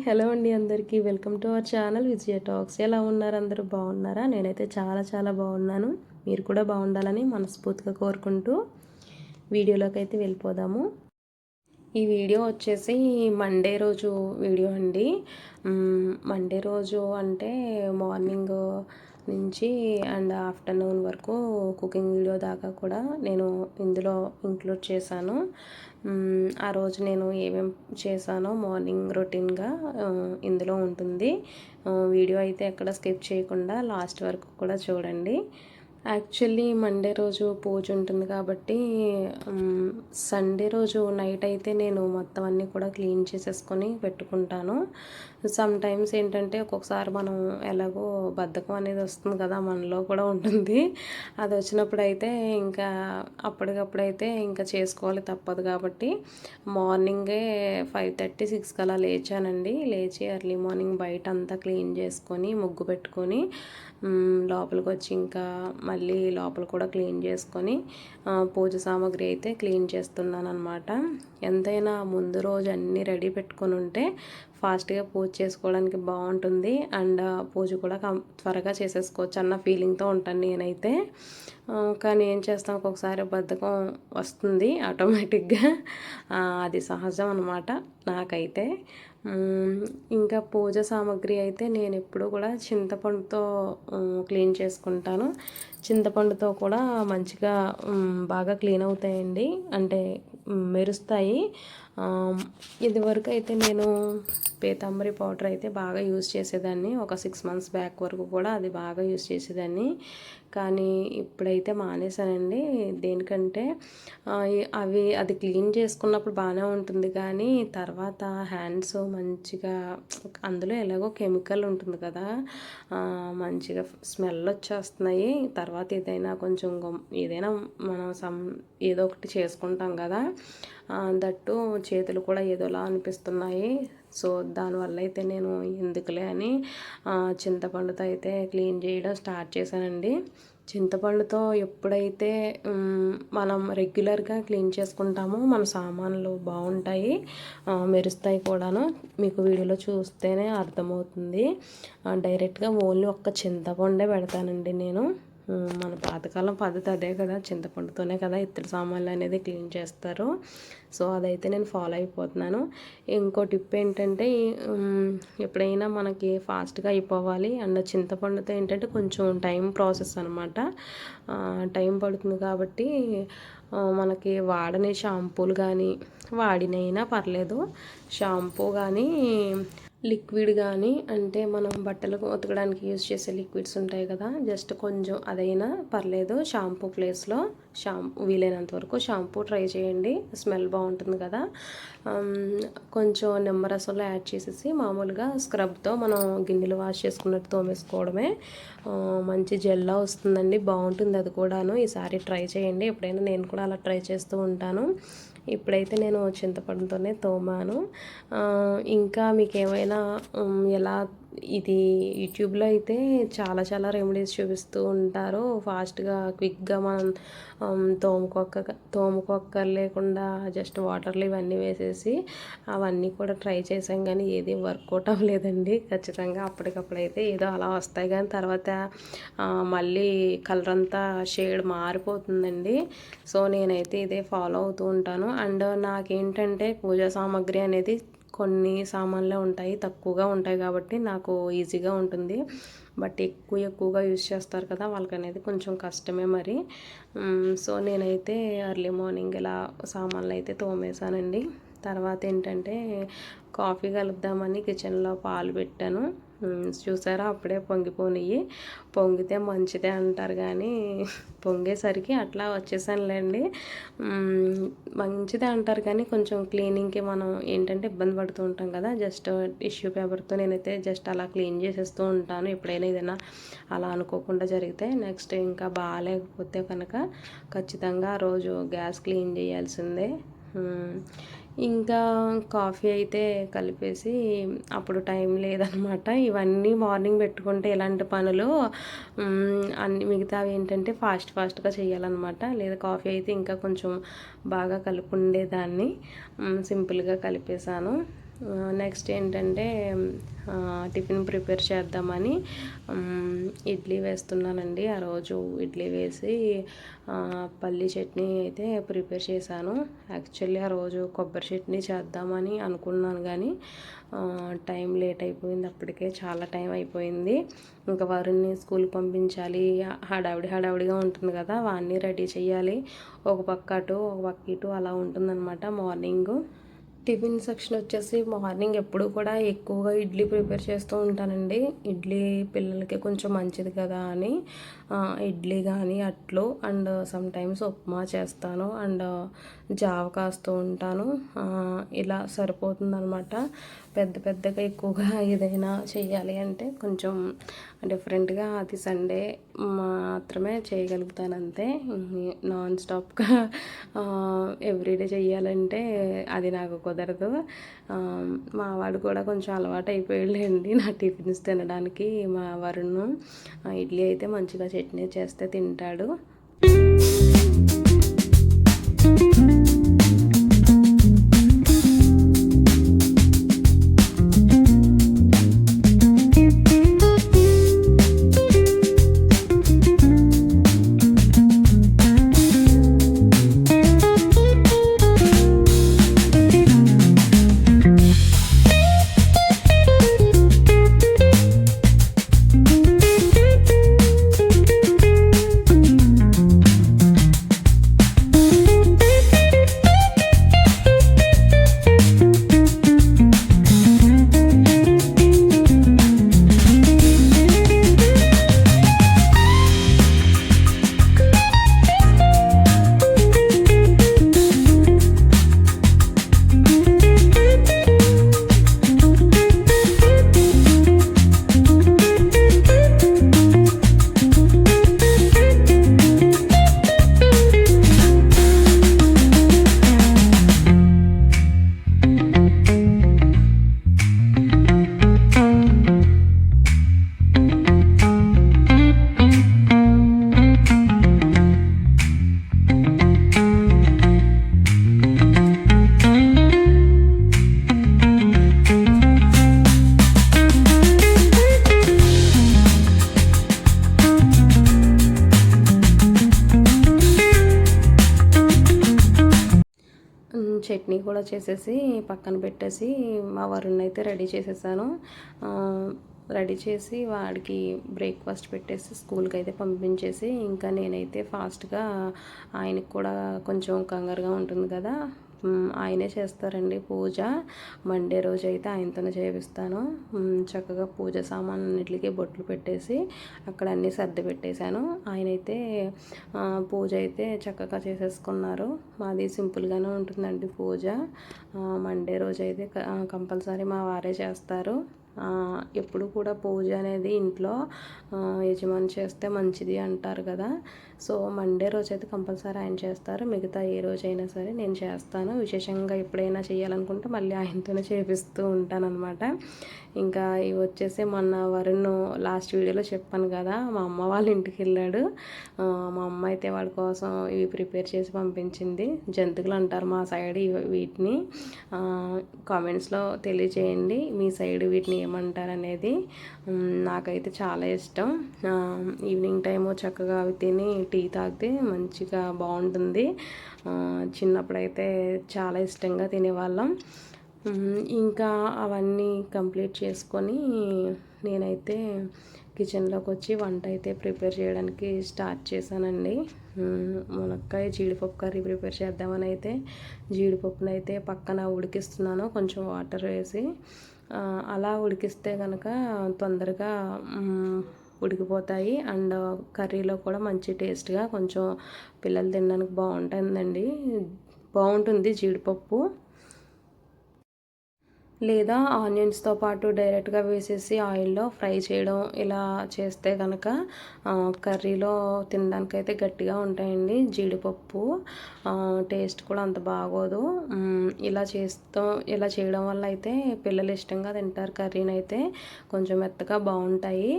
Hello అండి అందరికీ. Welcome to our channel Vijaya talks. ఎలా ఉన్నారు? అందరూ బాగున్నారా? నేనైతే చాలా చాలా బాగున్నాను. మీరు కూడా బాగుండాలని మనస్ఫూర్తిగా కోరుకుంటూ వీడియోలోకి అయితే వెళ్ళిపోదాము. ఈ వీడియో వచ్చేసి మండే రోజు వీడియో అండి. మండే రోజు అంటే మార్నింగ్ నుంచి అండ్ ఆఫ్టర్నూన్ వరకు కుకింగ్ వీడియో దాకా కూడా నేను ఇందులో ఇంక్లూడ్ చేశాను. ఆ రోజు నేను ఏమేమి చేశానో మార్నింగ్ రొటీన్గా ఇందులో ఉంటుంది. వీడియో అయితే ఎక్కడ స్కిప్ చేయకుండా లాస్ట్ వరకు కూడా చూడండి. యాక్చువల్లీ మండే రోజు పూజ ఉంటుంది కాబట్టి సండే రోజు నైట్ అయితే నేను మొత్తం అన్నీ కూడా క్లీన్ చేసేసుకొని పెట్టుకుంటాను. సమ్ టైమ్స్ ఏంటంటే ఒక్కొక్కసారి మనం ఎలాగో బద్ధకం అనేది వస్తుంది కదా, మనలో కూడా ఉంటుంది. అది వచ్చినప్పుడు అయితే ఇంకా అప్పటికప్పుడైతే ఇంకా చేసుకోవాలి తప్పదు కాబట్టి మార్నింగే 5:30, 6కి అలా లేచానండి. లేచి ఎర్లీ మార్నింగ్ బయట అంతా క్లీన్ చేసుకొని ముగ్గు పెట్టుకొని లోపలికి వచ్చి ఇంకా మళ్ళీ లోపల కూడా క్లీన్ చేసుకొని పూజ సామాగ్రి అయితే క్లీన్ చేస్తున్నాను అనమాట. ఎంతైనా ముందు రోజు అన్నీ రెడీ పెట్టుకొని ఉంటే ఫాస్ట్గా పూజ చేసుకోవడానికి బాగుంటుంది అండ్ పూజ కూడా త్వరగా చేసేసుకోవచ్చు అన్న ఫీలింగ్తో ఉంటాను నేనైతే. కానీ ఏం చేస్తాం, ఒక్కొక్కసారి బద్ధకం వస్తుంది ఆటోమేటిక్గా. అది సహజం అనమాట నాకైతే. ఇంకా పూజ సామాగ్రి అయితే నేను ఎప్పుడూ కూడా చింతపండుతో క్లీన్ చేసుకుంటాను. చింతపండుతో కూడా మంచిగా బాగా క్లీన్ అవుతాయండి, అంటే మెరుస్తాయి. ఇదివరకు అయితే నేను పీతాంబరి పౌడర్ అయితే బాగా యూజ్ చేసేదాన్ని. ఒక 6 months బ్యాక్ వరకు కూడా అది బాగా యూజ్ చేసేదాన్ని. కానీ ఇప్పుడైతే మానేశానండి. దేనికంటే అది క్లీన్ చేసుకున్నప్పుడు బాగానే ఉంటుంది కానీ తర్వాత హ్యాండ్స్ మంచిగా, అందులో ఎలాగో కెమికల్ ఉంటుంది కదా, మంచిగా స్మెల్ వచ్చేస్తున్నాయి. తర్వాత ఏదైనా కొంచెం ఏదైనా మనం ఏదో ఒకటి చేసుకుంటాం కదా, దట్టు చేతులు కూడా ఏదోలా అనిపిస్తున్నాయి. సో దానివల్ల అయితే నేను ఎందుకులే అని చింతపండుతో అయితే క్లీన్ చేయడం స్టార్ట్ చేశానండి. చింతపండుతో ఎప్పుడైతే మనం రెగ్యులర్గా క్లీన్ చేసుకుంటామో మన సామాన్లు బాగుంటాయి, మెరుస్తాయి కూడాను. మీకు వీడియోలో చూస్తేనే అర్థమవుతుంది. డైరెక్ట్గా ఓన్లీ ఒక్క చింతపండే పెడతానండి నేను. మన పాతకాలం పద్ధతి అదే కదా, చింతపండుతోనే కదా ఇత్తడి సామాన్లు అనేది క్లీన్ చేస్తారు. సో అదైతే నేను ఫాలో అయిపోతున్నాను. ఇంకో టిప్ ఏంటంటే ఎప్పుడైనా మనకి ఫాస్ట్గా అయిపోవాలి అండ్ చింతపండుతో ఏంటంటే కొంచెం టైం ప్రాసెస్ అనమాట. టైం పడుతుంది కాబట్టి మనకి వాడని షాంపూలు కానీ, వాడినైనా పర్లేదు, షాంపూ కానీ లిక్విడ్ కానీ, అంటే మనం బట్టలు ఉతకడానికి యూజ్ చేసే లిక్విడ్స్ ఉంటాయి కదా, జస్ట్ కొంచెం అదైనా పర్లేదు. షాంపూ ప్లేస్లో వీలైనంత వరకు షాంపూ ట్రై చేయండి, స్మెల్ బాగుంటుంది కదా. కొంచెం నిమ్మరసంలో యాడ్ చేసేసి మామూలుగా స్క్రబ్తో మనం గిన్నెలు వాష్ చేసుకున్నట్టు తోమేసుకోవడమే. మంచి జెల్లా వస్తుందండి, బాగుంటుంది అది కూడాను. ఈసారి ట్రై చేయండి. ఎప్పుడైనా నేను కూడా అలా ట్రై చేస్తూ ఉంటాను. ఇప్పుడైతే నేను చింతపండుతోనే తోమాను. ఇంకా మీకు ఏమైనా ఎలా, ఇది యూట్యూబ్లో అయితే చాలా చాలా రెమెడీస్ చూపిస్తూ ఉంటారు. ఫాస్ట్గా క్విక్గా మనం తోముకోక్కర్ లేకుండా జస్ట్ వాటర్లో ఇవన్నీ వేసేసి అవన్నీ కూడా ట్రై చేసాం కానీ ఏది వర్కౌట్ అవ్వలేదండి. ఖచ్చితంగా అప్పటికప్పుడైతే ఏదో అలా వస్తాయి కానీ తర్వాత మళ్ళీ కలర్ అంతా షేడ్ మారిపోతుందండి. సో నేనైతే ఇదే ఫాలో అవుతూ ఉంటాను. అండ్ నాకేంటంటే పూజా సామాగ్రి అనేది కొన్ని సామాన్లే ఉంటాయి, తక్కువగా ఉంటాయి కాబట్టి నాకు ఈజీగా ఉంటుంది. బట్ ఎక్కువగా యూజ్ చేస్తారు కదా, వాళ్ళకి అనేది కొంచెం కష్టమే మరి. సో నేనైతే ఎర్లీ మార్నింగ్ ఇలా సామాన్లు అయితే తోమేశానండి. తర్వాత ఏంటంటే కాఫీ కలుపుదామని కిచెన్లో పాలు పెట్టాను. చూసారా, అప్పుడే పొంగిపోయినాయి. పొంగితే మంచిదే అంటారు కానీ పొంగేసరికి అట్లా వచ్చేసానులేండి. మంచిదే అంటారు కానీ కొంచెం క్లీనింగ్కి మనం ఏంటంటే ఇబ్బంది పడుతూ ఉంటాం కదా, జస్ట్ టిష్యూ పేపర్తో నేనైతే జస్ట్ అలా క్లీన్ చేసేస్తూ ఉంటాను ఎప్పుడైనా ఏదైనా అలా అనుకోకుండా జరిగితే. నెక్స్ట్ ఇంకా బాగాలేకపోతే కనుక ఖచ్చితంగా ఆ రోజు గ్యాస్ క్లీన్ చేయాల్సిందే. ఇంకా కాఫీ అయితే కలిపేసి, అప్పుడు టైం లేదనమాట. ఇవన్నీ మార్నింగ్ పెట్టుకుంటే ఇలాంటి పనులు అన్ని మిగతావి ఏంటంటే ఫాస్ట్గా చేయాలన్నమాట. లేదా కాఫీ అయితే ఇంకా కొంచెం బాగా కలిపి ఉండేదాన్ని. సింపుల్గా కలిపేశాను. నెక్స్ట్ ఏంటంటే టిఫిన్ ప్రిపేర్ చేద్దామని ఇడ్లీ వేస్తున్నానండి. ఆ రోజు ఇడ్లీ వేసి పల్లీ చట్నీ అయితే ప్రిపేర్ చేశాను. యాక్చువల్లీ ఆ రోజు కొబ్బరి చట్నీ చేద్దామని అనుకున్నాను కానీ టైం లేట్ అయిపోయింది. అప్పటికే చాలా టైం అయిపోయింది. ఇంకా వారిని స్కూల్కి పంపించాలి, హడావిడిగా ఉంటుంది కదా, వాడిని రెడీ చేయాలి. ఒక పక్క అటు ఒక పక్క ఇటు అలా ఉంటుందన్నమాట మార్నింగు. టిఫిన్ సెక్షన్ వచ్చేసి మార్నింగ్ ఎప్పుడు కూడా ఎక్కువగా ఇడ్లీ ప్రిపేర్ చేస్తూ ఉంటానండి. ఇడ్లీ పిల్లలకి కొంచెం మంచిది కదా అని ఇడ్లీ కానీ అట్లు అండ్ సమ్టైమ్స్ ఉప్మా చేస్తాను అండ్ జావ కాస్తూ ఉంటాను. ఇలా సరిపోతుందనమాట. పెద్దగా ఎక్కువగా ఏదైనా చేయాలి అంటే కొంచెం డిఫరెంట్గా అది సండే మాత్రమే చేయగలుగుతాను అంతే. నాన్ స్టాప్గా ఎవ్రీడే చెయ్యాలంటే అది నాకు కుదరదు. మా వాడు కూడా కొంచెం అలవాటు అయిపోయాడులేండి నా టిఫిన్స్ తినడానికి. మా వరుణ్ ఇడ్లీ అయితే మంచిగా చట్నీ చేస్తే తింటాడు. చట్నీ కూడా చేసేసి పక్కన పెట్టేసి మా వరుణ్ అయితే రెడీ చేసేసాను. రెడీ చేసి వాడికి బ్రేక్ఫాస్ట్ పెట్టేసి స్కూల్కి అయితే పంపించేసి ఇంకా నేనైతే ఫాస్ట్గా ఆయనకి కూడా కొంచెం కంగారుగా ఉంటుంది కదా, ఆయనే చేస్తారండి పూజ. మండే రోజు అయితే ఆయనతోనే చేపిస్తాను. చక్కగా పూజ సామాన్లన్నిటికీ బొట్లు పెట్టేసి అక్కడ అన్నీ సర్ది పెట్టేశాను. ఆయనైతే పూజ అయితే చక్కగా చేసేసుకున్నారు. మాది సింపుల్గానే ఉంటుందండి పూజ. మండే రోజు అయితే కంపల్సరీ మా వారే చేస్తారు. ఎప్పుడు కూడా పూజ అనేది ఇంట్లో యజమాని చేస్తే మంచిది అంటారు కదా. సో మండే రోజు అయితే కంపల్సరీ ఆయన చేస్తారు. మిగతా ఏ రోజైనా సరే నేను చేస్తాను. విశేషంగా ఎప్పుడైనా చేయాలనుకుంటే మళ్ళీ ఆయనతోనే చేపిస్తూ ఉంటానన్నమాట. ఇంకా ఇవి వచ్చేసి మొన్న వరుణ్ లాస్ట్ వీడియోలో చెప్పాను కదా, మా అమ్మ వాళ్ళ ఇంటికి వెళ్ళాడు. మా అమ్మ అయితే వాడి కోసం ఇవి ప్రిపేర్ చేసి పంపించింది. జంతికలు అంటారు మా సైడ్ వీటిని. కామెంట్స్లో తెలియజేయండి మీ సైడ్ వీటిని ఏమంటారు అనేది. నాకైతే చాలా ఇష్టం. ఈవినింగ్ టైము చక్కగా అవి తిని టీ తాగితే మంచిగా బాగుంటుంది. చిన్నప్పుడైతే చాలా ఇష్టంగా తినేవాళ్ళం. ఇంకా అవన్నీ కంప్లీట్ చేసుకొని నేనైతే కిచెన్లోకి వచ్చి వంట అయితే ప్రిపేర్ చేయడానికి స్టార్ట్ చేశానండి. మునక్కాయ జీడిపప్పు కర్రీ ప్రిపేర్ చేద్దామని అయితే జీడిపప్పునైతే పక్కన ఉడికిస్తున్నాను కొంచెం వాటర్ వేసి. అలా ఉడికిస్తే కనుక తొందరగా ఉడికిపోతాయి అండ్ కర్రీలో కూడా మంచి టేస్ట్గా కొంచెం పిల్లలు తినడానికి బాగుంటుంది జీడిపప్పు. లేదా ఆనియన్స్తో పాటు డైరెక్ట్గా వేసేసి ఆయిల్లో ఫ్రై చేయడం ఇలా చేస్తే కనుక కర్రీలో తినడానికైతే గట్టిగా ఉంటాయండి. జీడిపప్పు టేస్ట్ కూడా అంత బాగోదు. ఇలా చేయడం వల్ల అయితే పిల్లలు ఇష్టంగా తింటారు. కర్రీని అయితే కొంచెం మెత్తగా బాగుంటాయి.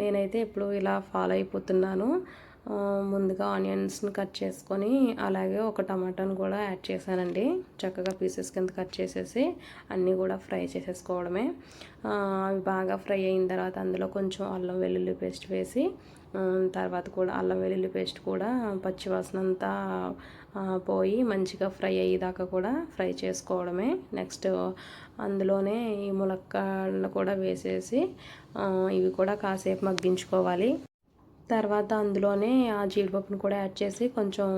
నేనైతే ఇప్పుడు ఇలా ఫాలో అయిపోతున్నాను. ముందుగా ఆనియన్స్ని కట్ చేసుకొని అలాగే ఒక టమాటాను కూడా యాడ్ చేశానండి. చక్కగా పీసెస్ కింద కట్ చేసేసి అన్నీ కూడా ఫ్రై చేసేసుకోవడమే. అవి బాగా ఫ్రై అయిన తర్వాత అందులో కొంచెం అల్లం వెల్లుల్లి పేస్ట్ వేసి తర్వాత కూడా అల్లం వెల్లుల్లి పేస్ట్ కూడా పచ్చివాసన అంతా పోయి మంచిగా ఫ్రై అయ్యేదాకా కూడా ఫ్రై చేసుకోవడమే. నెక్స్ట్ అందులోనే ఈ ములక్కాడలు కూడా వేసేసి ఇవి కూడా కాసేపు మగ్గించుకోవాలి. తర్వాత అందులోనే ఆ జీడిపప్పును కూడా యాడ్ చేసి కొంచెం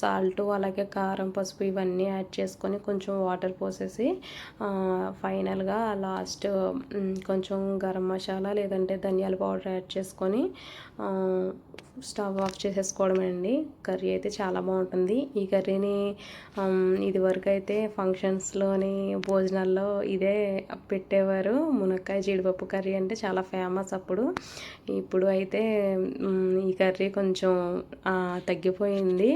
సాల్ట్ అలాగే కారం పసుపు ఇవన్నీ యాడ్ చేసుకొని కొంచెం వాటర్ పోసేసి ఫైనల్గా లాస్ట్ కొంచెం గరం మసాలా లేదంటే ధనియాల పౌడర్ యాడ్ చేసుకొని స్టవ్ ఆఫ్ చేసేసుకోవడమే అండి. కర్రీ అయితే చాలా బాగుంటుంది. ఈ కర్రీని ఇదివరకు అయితే ఫంక్షన్స్లోని భోజనాల్లో ఇదే పెట్టేవారు. మునక్కాయ జీడిపప్పు కర్రీ అంటే చాలా ఫేమస్ అప్పుడు. ఇప్పుడు అయితే ఈ కర్రీ కొంచెం తగ్గిపోయింది.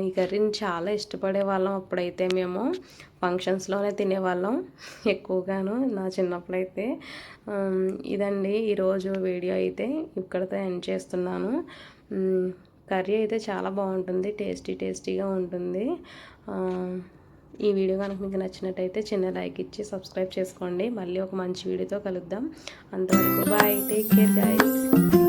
ఈ కర్రీని చాలా ఇష్టపడే వాళ్ళం అప్పుడైతే. మేము ఫంక్షన్స్లోనే తినేవాళ్ళం ఎక్కువగాను నా చిన్నప్పుడైతే. ఇదండి ఈరోజు వీడియో అయితే ఇక్కడితో ఎండ్ చేస్తున్నాను. కర్రీ అయితే చాలా బాగుంటుంది, టేస్టీగా ఉంటుంది. ఈ వీడియో కనుక మీకు నచ్చినట్టయితే చిన్న లైక్ ఇచ్చి సబ్స్క్రైబ్ చేసుకోండి. మళ్ళీ ఒక మంచి వీడియోతో కలుద్దాం. అంతవరకు బాయ్, టేక్ కేర్ గైస్.